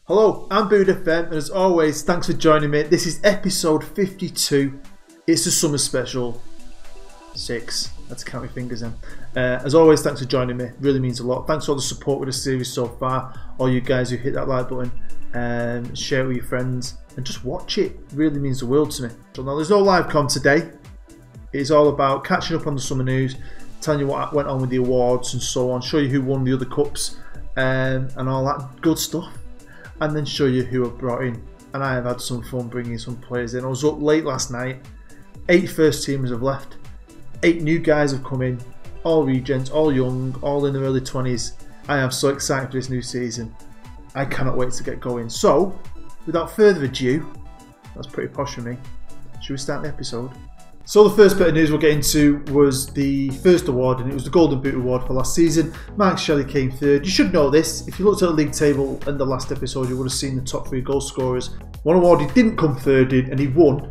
Hello, I'm Bood FM, and as always, thanks for joining me. This is episode 52. It's a summer special. 6. Let's count my fingers in. As always, thanks for joining me. Really means a lot. Thanks for all the support with the series so far. All you guys who hit that like button, share it with your friends, and just watch it. It really means the world to me. So now there's no live con today. It's all about catching up on the summer news, telling you what went on with the awards and so on, show you who won the other cups, and all that good stuff. And then show you who I've brought in. And I have had some fun bringing some players in. I was up late last night. 8 first teamers have left. 8 new guys have come in. All regents, all young, all in their early 20s. I am so excited for this new season. I cannot wait to get going. So, without further ado, that's pretty posh for me. Should we start the episode? So the first bit of news we'll get into was the first award, and it was the Golden Boot Award for last season. Mark Shelley came third. You should know this. If you looked at the league table in the last episode, you would have seen the top 3 goal scorers. One award he didn't come third in, and he won,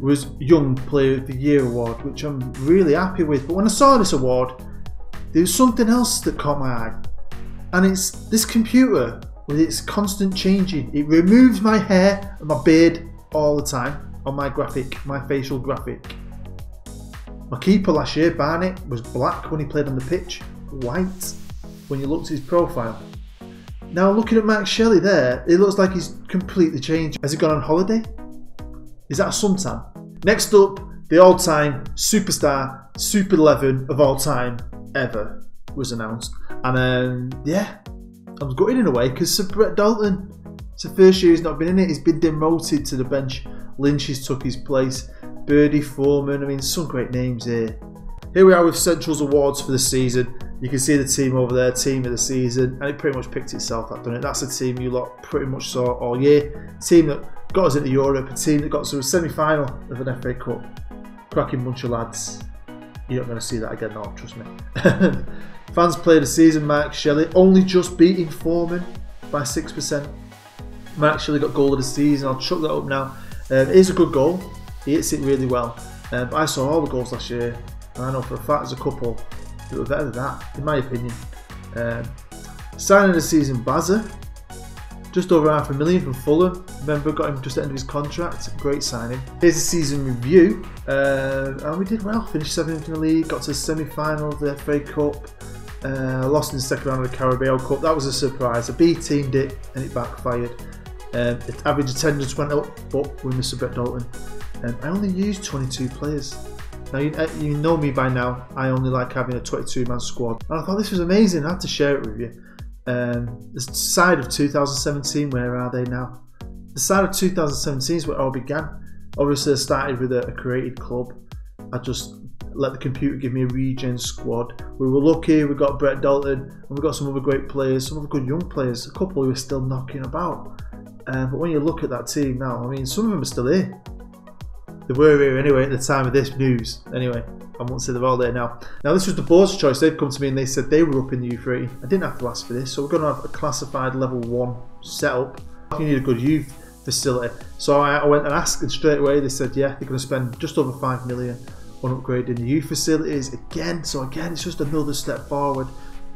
was Young Player of the Year award, which I'm really happy with. But when I saw this award, there was something else that caught my eye. And it's this computer with its constant changing. It removes my hair and my beard all the time. On my graphic, my facial graphic. My keeper last year, Barnett, was black when he played on the pitch, white when you looked at his profile. Now looking at Mark Shelley there, it looks like he's completely changed. Has he gone on holiday? Is that a suntan? Next up, the all-time superstar, Super 11 of all time ever was announced. And yeah, I was gutted in a way because Sir Brett Dalton, it's the first year he's not been in it, he's been demoted to the bench. Lynch has took his place, Birdie, Foreman, I mean some great names here. Here we are with Central's awards for the season. You can see the team over there, team of the season, and it pretty much picked itself up, doesn't it? That's the team you lot pretty much saw all year. Team that got us into Europe, a team that got us to a semi-final of an FA Cup. Cracking bunch of lads. You're not going to see that again, no, trust me. Fans player of the season, Mark Shelley, only just beating Foreman by 6%. Mark Shelley got goal of the season, I'll chuck that up now. It is a good goal, he hits it really well, but I saw all the goals last year and I know for a fact there's a couple that were better than that, in my opinion. Signing of the season, Bazza, just over $500,000 from Fulham. Remember, got him just at the end of his contract, great signing. Here's the season review, and we did well, finished 7th in the league, got to the semi-final of the FA Cup, lost in the second round of the Carabao Cup. That was a surprise. The B team did it and it backfired. The average attendance went up, but with Mr. Brett Dalton. I only used 22 players. Now you know me by now, I only like having a 22-man squad. And I thought this was amazing, I had to share it with you. The side of 2017, where are they now? The side of 2017 is where it all began. Obviously I started with a created club. I just let the computer give me a regen squad. We were lucky, we got Brett Dalton, and we got some other great players, some other good young players, a couple who are still knocking about. But when you look at that team now, I mean, some of them are still here. They were here anyway at the time of this news. Anyway, I won't say they're all there now. Now, this was the board's choice. They've come to me and they said they were up in the U30. I didn't have to ask for this, so we're going to have a classified level 1 setup. You need a good youth facility. So I went and asked, and straight away they said, yeah, they're going to spend just over $5 million on upgrading the youth facilities again. So again, it's just another step forward.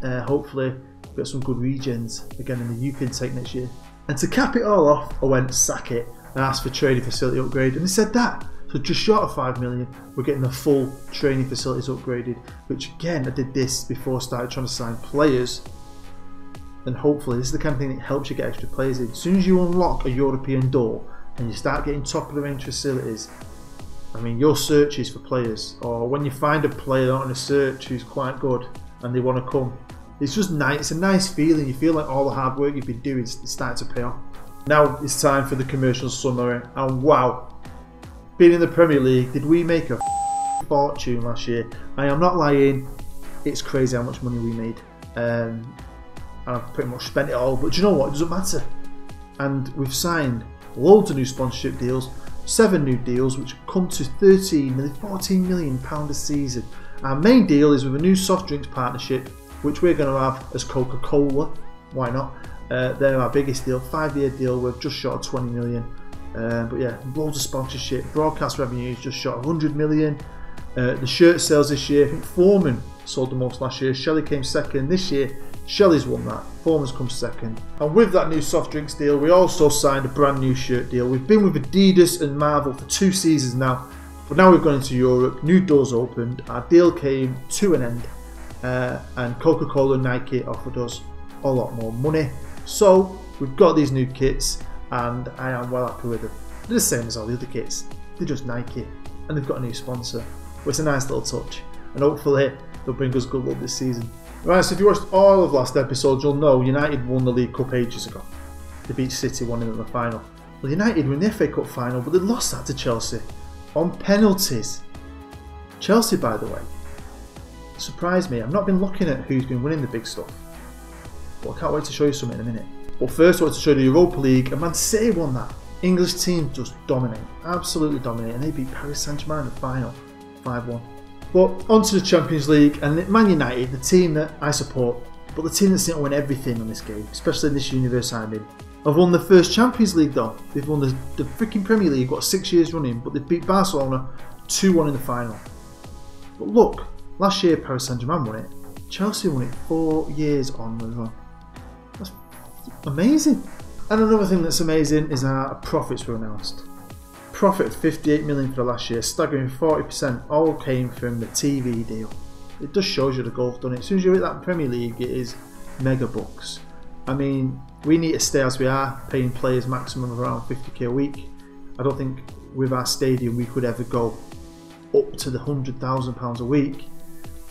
Hopefully, we'll get some good regens again in the youth intake next year. And to cap it all off, I went sack it and asked for training facility upgrade, and they said that. So just short of $5 million, we're getting the full training facilities upgraded, which again, I did this before I started trying to sign players. And hopefully this is the kind of thing that helps you get extra players in. As soon as you unlock a European door and you start getting top of the range facilities, I mean, your searches for players, or when you find a player on a search who's quite good and they want to come, it's just nice. It's a nice feeling. You feel like all the hard work you've been doing is starting to pay off. Now it's time for the commercial summary. And wow, being in the Premier League, did we make a fortune last year? I am not lying. It's crazy how much money we made. And I've pretty much spent it all. But do you know what? It doesn't matter. And we've signed loads of new sponsorship deals. 7 new deals, which come to 13, nearly £14 million a season. Our main deal is with a new soft drinks partnership, which we're going to have as Coca-Cola. Why not? They're our biggest deal, 5-year deal with just short of 20 million. But yeah, loads of sponsorship, broadcast revenues just short of 100 million. The shirt sales this year, I think Foreman sold the most last year. Shelley came second. This year, Shelley's won that. Foreman's come second. And with that new soft drinks deal, we also signed a brand new shirt deal. We've been with Adidas and Marvel for 2 seasons now, but now we've gone into Europe. New doors opened. Our deal came to an end, and Coca-Cola and Nike offered us a lot more money. So we've got these new kits, and I am well happy with them. They're the same as all the other kits. They're just Nike, and they've got a new sponsor. But it's a nice little touch, and hopefully they'll bring us good luck this season. Right, so if you watched all of last episode, you'll know United won the League Cup ages ago. They beat City 1-0 in the final. Well, United won the FA Cup final, but they lost that to Chelsea on penalties. Chelsea, by the way, surprised me. I've not been looking at who's been winning the big stuff, but I can't wait to show you something in a minute. But first I want to show you the Europa League, and Man City won that. English team just dominate, absolutely dominate, and they beat Paris Saint-Germain in the final, 5-1. But onto the Champions League, and Man United, the team that I support, but the team that's going to win everything on this game, especially in this universe I'm in. I've won the first Champions League though. They've won the freaking Premier League, what, 6 years running, but they beat Barcelona 2-1 in the final. But look, last year Paris Saint-Germain won it. Chelsea won it 4 years on as well. That's amazing. And another thing that's amazing is our profits were announced. Profit of 58 million for the last year, staggering 40%, all came from the TV deal. It just shows you the golf done it. As soon as you hit that Premier League, it is mega bucks. I mean, we need to stay as we are, paying players maximum of around 50k a week. I don't think with our stadium we could ever go up to the £100,000 a week,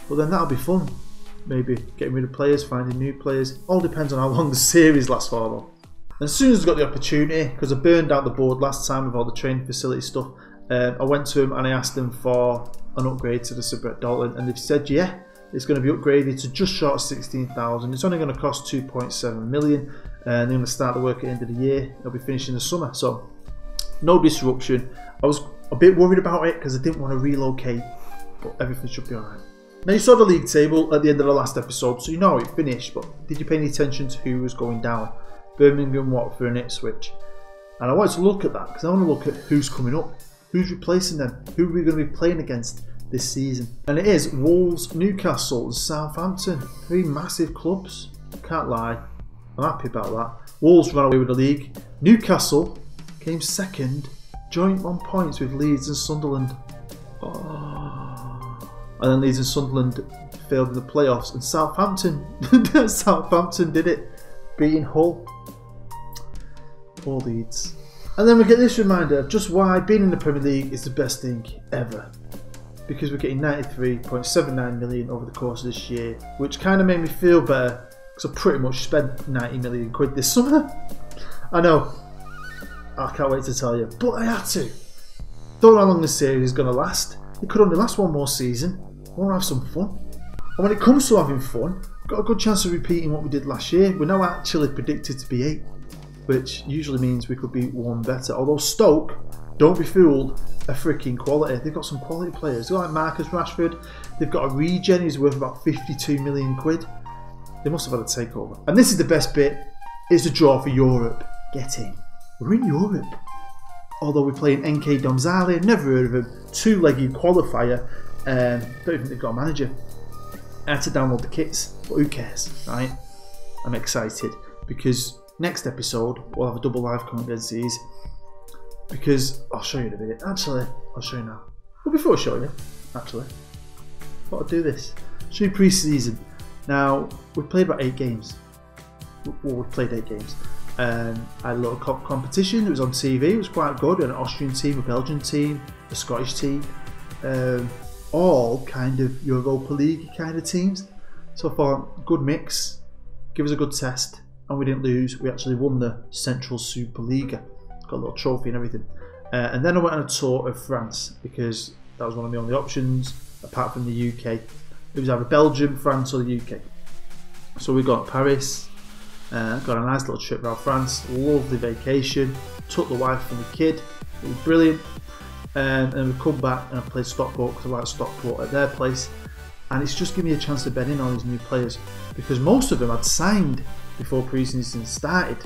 but then that'll be fun. Maybe getting rid of players, finding new players. All depends on how long the series lasts for though. And as soon as I got the opportunity, because I burned out the board last time with all the training facility stuff, I went to them and I asked them for an upgrade to the Sir Brett Dalton, and they've said yeah, it's going to be upgraded to just short of 16,000. It's only going to cost 2.7 million, and they're going to start the work at the end of the year. They'll be finishing the summer, so no disruption. I was a bit worried about it because I didn't want to relocate, but everything should be alright. Now you saw the league table at the end of the last episode, so you know it finished, but did you pay any attention to who was going down? Birmingham, Watford and Ipswich. And I wanted to look at that because I want to look at who's coming up, who's replacing them, who are we going to be playing against this season. And it is Wolves, Newcastle and Southampton, 3 massive clubs. Can't lie, I'm happy about that. Wolves ran away with the league. Newcastle came second, joint on points with Leeds and Sunderland. Oh. And then Leeds and Sunderland failed in the playoffs, and Southampton did it, beating Hull. Poor Leeds. And then we get this reminder of just why being in the Premier League is the best thing ever. Because we're getting 93.79 million over the course of this year, which kind of made me feel better because I pretty much spent 90 million quid this summer. I know, I can't wait to tell you, but I had to. Don't know how long this series is going to last. It could only last one more season. I want to have some fun. And when it comes to having fun, got a good chance of repeating what we did last year. We're now actually predicted to be 8, which usually means we could be 1 better. Although Stoke, don't be fooled, are freaking quality. They've got some quality players. They're like Marcus Rashford. They've got a regen who's worth about 52 million quid. They must have had a takeover. And this is the best bit. It's a draw for Europe. Get in. We're in Europe. Although we're playing NK Domzale, never heard of him. 2-legged qualifier. Don't even think they've got a manager. I had to download the kits, but who cares, right? I'm excited because next episode we'll have a double live coming against these. Because I'll show you in a minute. Actually, I'll show you now. Well, before I show you, actually, I thought I'd do this. Show you pre-season. Now we've played about 8 games. Well, we've played 8 games. I had a little competition. It was on TV. It was quite good. We had an Austrian team, a Belgian team, a Scottish team. All kind of Europa League kind of teams. So I thought, good mix, give us a good test, and we didn't lose. We actually won the Central Superliga, got a little trophy and everything. And then I went on a tour of France because that was one of the only options apart from the UK. It was either Belgium, France or the UK. So we got Paris, got a nice little trip around France, lovely vacation, took the wife and the kid, it was brilliant. And we come back and I played Stockport because I like Stockport at their place, and it's just given me a chance to bed in on these new players because most of them I'd signed before pre-season started.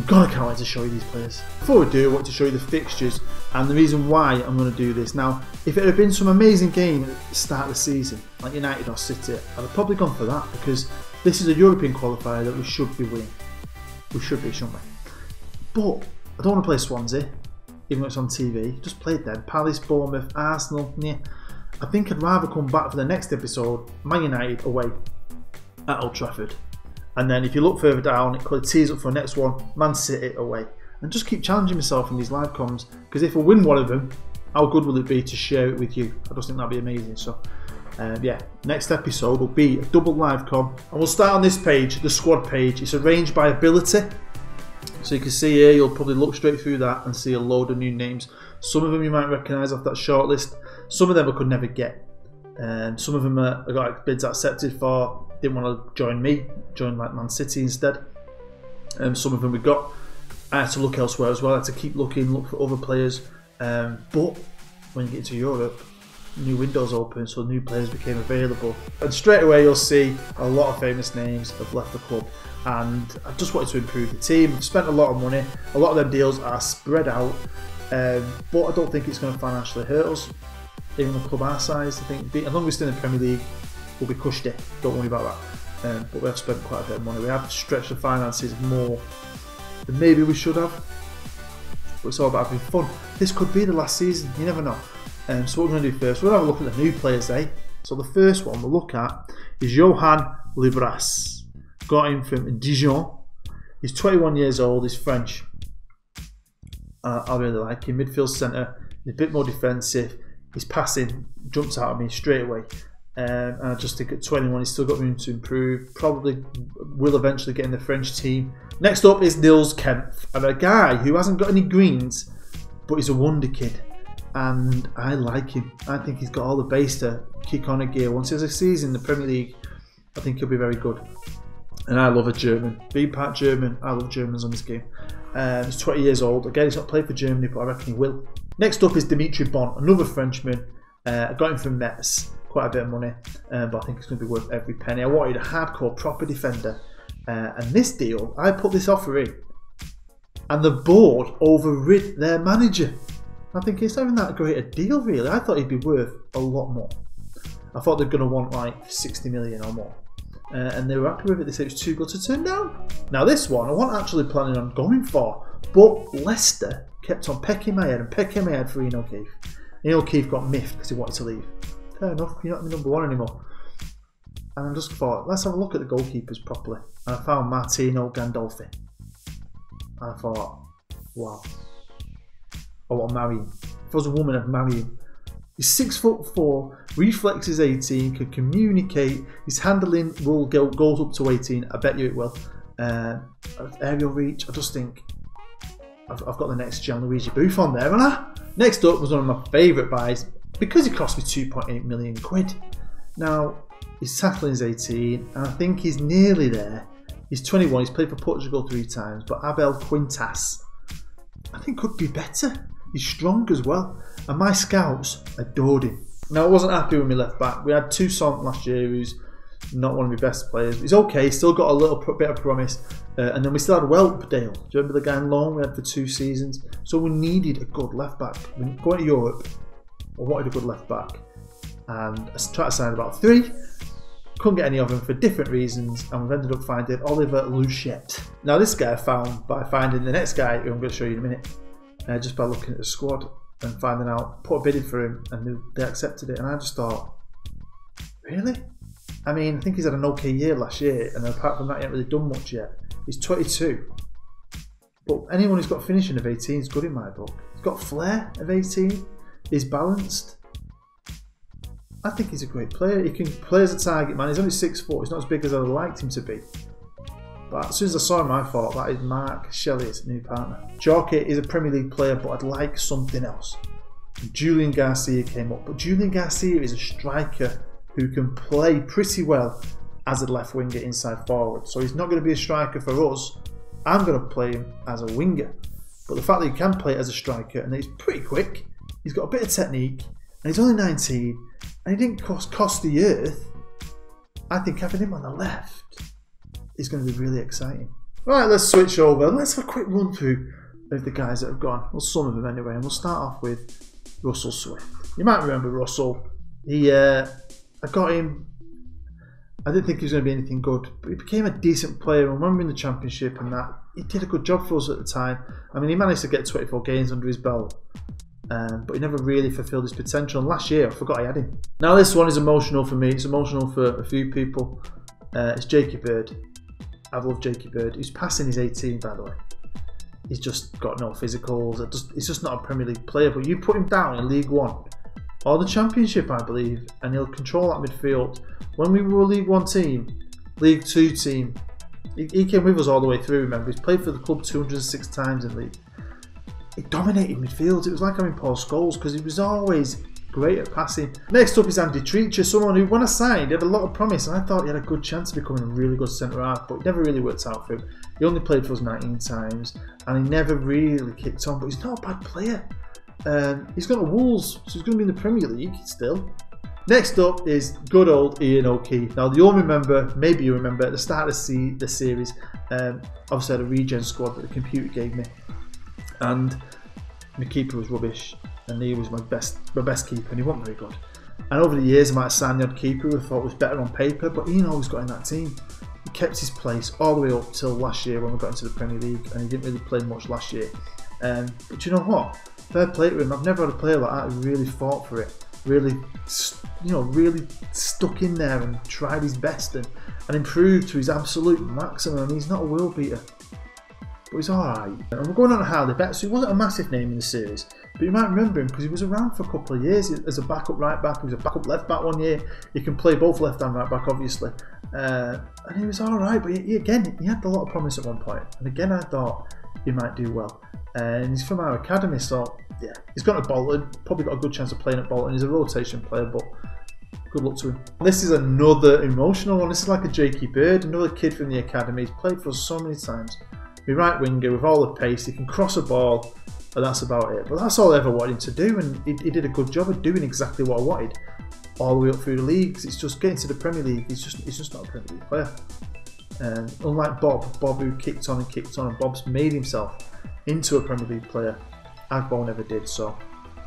God, I can't wait to show you these players. Before we do, I want to show you the fixtures and the reason why I'm going to do this. Now, if it had been some amazing game at the start of the season, like United or City, I'd have probably gone for that because this is a European qualifier that we should be winning. We should be, shouldn't we? But I don't want to play Swansea, even though it's on TV. Just played them. Palace, Bournemouth, Arsenal. Yeah. I think I'd rather come back for the next episode, Man United away at Old Trafford. And then if you look further down, it could tease up for the next one, Man City away. And just keep challenging myself in these live comms, because if I win one of them, how good will it be to share it with you? I just think that'd be amazing. So yeah, next episode will be a double live com. And we'll start on this page, the squad page. It's arranged by ability. So you can see here, you'll probably look straight through that and see a load of new names. Some of them you might recognise off that shortlist. Some of them I could never get. Some of them I got bids accepted for. Didn't want to join me, joined like Man City instead. Some of them we got. I had to look elsewhere as well. I had to keep looking, look for other players. But when you get to Europe, new windows open, so new players became available. And straight away you'll see a lot of famous names have left the club. And I just wanted to improve the team. I've spent a lot of money. A lot of them deals are spread out. But I don't think it's going to financially hurt us. Even a club our size, I think, as long as we're still in the Premier League, we'll be cushed it. Don't worry about that. But we have spent quite a bit of money. We have stretched the finances more than maybe we should have. But it's all about having fun. This could be the last season. You never know. So what we're going to do first, we'll have a look at the new players, eh? So the first one we'll look at is Johan Libras. Got him from Dijon. He's 21 years old. He's French. I really like him. Midfield centre. He's a bit more defensive. His passing jumps out at me straight away. And I just think at 21 he's still got room to improve. Probably will eventually get in the French team. Next up is Niels Kempf, and a guy who hasn't got any greens, but he's a wonder kid. And I like him. I think he's got all the base to kick on a gear. Once he has a season in the Premier League, I think he'll be very good. And I love a German. Being part German, I love Germans on this game. He's 20 years old. Again, he's not played for Germany, but I reckon he will. Next up is Dimitri Bon, another Frenchman. I got him from Metz. Quite a bit of money, but I think it's going to be worth every penny. I wanted a hardcore, proper defender. And this deal, I put this offer in. And the board overrid their manager. I think it's not even that great a deal, really. I thought he'd be worth a lot more. I thought they're going to want like 60 million or more. And they were happy with it. They said it was too good to turn down. Now this one, I wasn't actually planning on going for, but Leicester kept on pecking my head and pecking my head for Ian O'Keefe. Ian O'Keefe got miffed because he wanted to leave. Fair enough, you're not the number one anymore. And I just thought, let's have a look at the goalkeepers properly. And I found Martino Gandolfi. And I thought, wow, I want to marry him. If I was a woman, I'd marry him. He's 6'4", reflexes 18, can communicate. His handling will goes up to 18. I bet you it will. Aerial reach. I just think I've got the next Gianluigi Buffon there, haven't I? Next up was one of my favourite buys because he cost me 2.8 million quid. Now his tackling is 18, and I think he's nearly there. He's 21. He's played for Portugal 3 times, but Abel Quintas, I think, could be better. He's strong as well, and my scouts adored him. Now I wasn't happy with my left back. We had Toussaint last year, who's not one of my best players. He's okay, still got a little bit of promise. And then we still had Whelpdale. Do you remember the guy in loan we had for 2 seasons? So we needed a good left back. When going to Europe, I wanted a good left back, and I tried to sign about 3. Couldn't get any of them for different reasons, and we've ended up finding Oliver Luchette. Now this guy I found by finding the next guy, who I'm going to show you in a minute. Just by looking at the squad and finding out, put a bid in for him, and they accepted it. And I just thought, really? I mean, I think he's had an okay year last year, and apart from that, he hasn't really done much yet. He's 22, but anyone who's got finishing of 18 is good in my book. He's got flair of 18. He's balanced. I think he's a great player. He can play as a target man. He's only 6'4". He's not as big as I would have liked him to be. But as soon as I saw him, I thought that is Mark Shelley's new partner. Jorke is a Premier League player, but I'd like something else. Julian Garcia came up, but Julian Garcia is a striker who can play pretty well as a left winger inside forward. So he's not going to be a striker for us. I'm going to play him as a winger. But the fact that he can play as a striker and that he's pretty quick, he's got a bit of technique, and he's only 19, and he didn't cost the earth. I think having him on the left is going to be really exciting. Right, let's switch over. Let's have a quick run through of the guys that have gone. Well, some of them anyway. And we'll start off with Russell Swift. You might remember Russell. I got him. I didn't think he was going to be anything good, but he became a decent player. And when we were in the championship and that, he did a good job for us at the time. I mean, he managed to get 24 games under his belt, but he never really fulfilled his potential. And last year, I forgot I had him. Now this one is emotional for me. It's emotional for a few people. It's Jakey Bird. I've loved Jakey Bird. He's passing his 18, by the way. He's just got no physicals. He's just not a Premier League player. But you put him down in League One or the Championship, I believe, and he'll control that midfield. When we were a League One team, League Two team, he came with us all the way through. Remember, he's played for the club 206 times in league. He dominated midfield. It was like having Paul Scholes because he was always great at passing. Next up is Andy Treacher, someone who, when I signed, he had a lot of promise, and I thought he had a good chance of becoming a really good centre half, but it never really worked out for him. He only played for us 19 times, and he never really kicked on. But he's not a bad player. He's gone to Wolves, so he's going to be in the Premier League still. Next up is good old Ian O'Keefe. Now, you'll remember, maybe you remember, at the start of the series, obviously I had a regen squad that the computer gave me, and my keeper was rubbish, and he was my best keeper, and he wasn't very good. And over the years, I might have signed the odd keeper who I thought was better on paper, but Ian always got in that team. He kept his place all the way up till last year when we got into the Premier League, and he didn't really play much last year. But you know what? Fair play to him. I've never had a player like that who really fought for it. Really, really stuck in there and tried his best and improved to his absolute maximum. He's not a world beater, but he's alright. And we're going on to Harley Betts, so he wasn't a massive name in the series, but you might remember him because he was around for a couple of years as a backup right back. He was a backup left back one year. He can play both left and right back, obviously. And he was alright, but he had a lot of promise at one point. And again, I thought he might do well. And he's from our academy, so yeah, he's gone to Bolton. Probably got a good chance of playing at Bolton. He's a rotation player, but good luck to him. This is another emotional one. This is like a Jakey Bird, another kid from the academy. He's played for us so many times. The right winger with all the pace, he can cross a ball, and that's about it. But that's all I ever wanted him to do, and he did a good job of doing exactly what I wanted. All the way up through the leagues. It's just getting to the Premier League. He's just not a Premier League player. Unlike Bob who kicked on, and Bob's made himself into a Premier League player. Agbo never did, so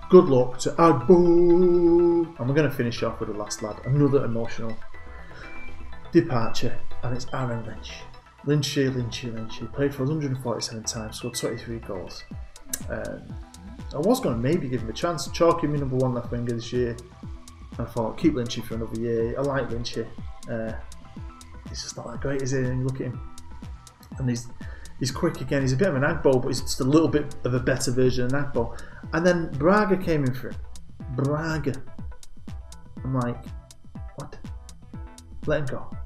good luck to Agbo. And we're going to finish off with the last lad, another emotional departure, and it's Aaron Lynch. Lynchy. Played for 147 times, scored 23 goals. I was going to maybe give him a chance, chalk him in #1 left winger this year. I thought, keep Lynchy for another year. I like Lynchy. He's just not that great, is he? And you look at him, and he's quick again. He's a bit of an Agbo, but he's just a little bit of a better version of an Agbo. And then Braga came in for him. Braga. I'm like, what? Let him go.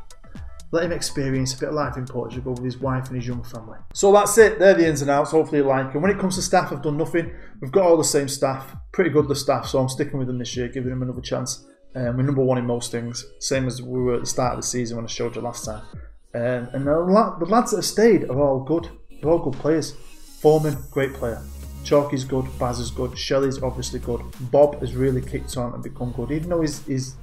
Let him experience a bit of life in Portugal with his wife and his young family. So that's it. They're the ins and outs. Hopefully you like them. When it comes to staff, I've done nothing. We've got all the same staff. Pretty good, the staff. So I'm sticking with them this year, giving them another chance. We're #1 in most things. Same as we were at the start of the season when I showed you last time. And the lads that have stayed are all good. They're all good players. Foreman, great player. Chalky's good. Baz is good. Shelley's obviously good. Bob has really kicked on and become good. Even though his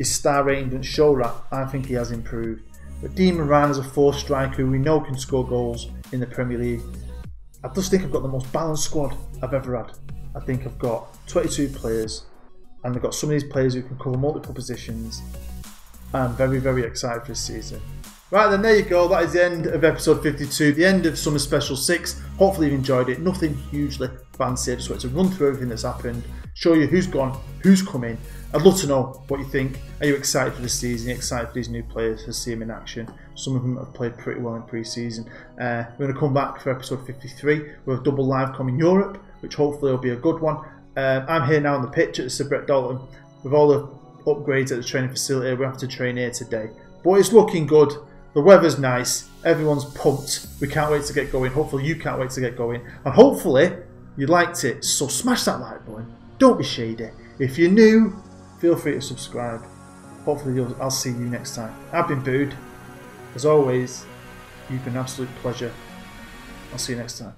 star rating didn't show that, I think he has improved. But Dean Moran is a 4th striker who we know can score goals in the Premier League. I just think I've got the most balanced squad I've ever had. I think I've got 22 players, and I've got some of these players who can cover multiple positions. I'm very, very excited for this season. Right then, there you go. That is the end of episode 52, the end of Summer Special 6. Hopefully you've enjoyed it. Nothing hugely fancy. I just wanted to run through everything that's happened, show you who's gone, who's come in. I'd love to know what you think. Are you excited for the season? Are you excited for these new players, to see them in action? Some of them have played pretty well in pre-season. We're going to come back for episode 53 with a double live com in Europe, which hopefully will be a good one. I'm here now on the pitch at the Sir Brett Dalton with all the upgrades at the training facility. We have to train here today, but it's looking good. The weather's nice. Everyone's pumped. We can't wait to get going. Hopefully you can't wait to get going, and hopefully you liked it. So smash that like button. Don't be shady. If you're new, feel free to subscribe. Hopefully I'll see you next time. I've been Booed. As always, you've been an absolute pleasure. I'll see you next time.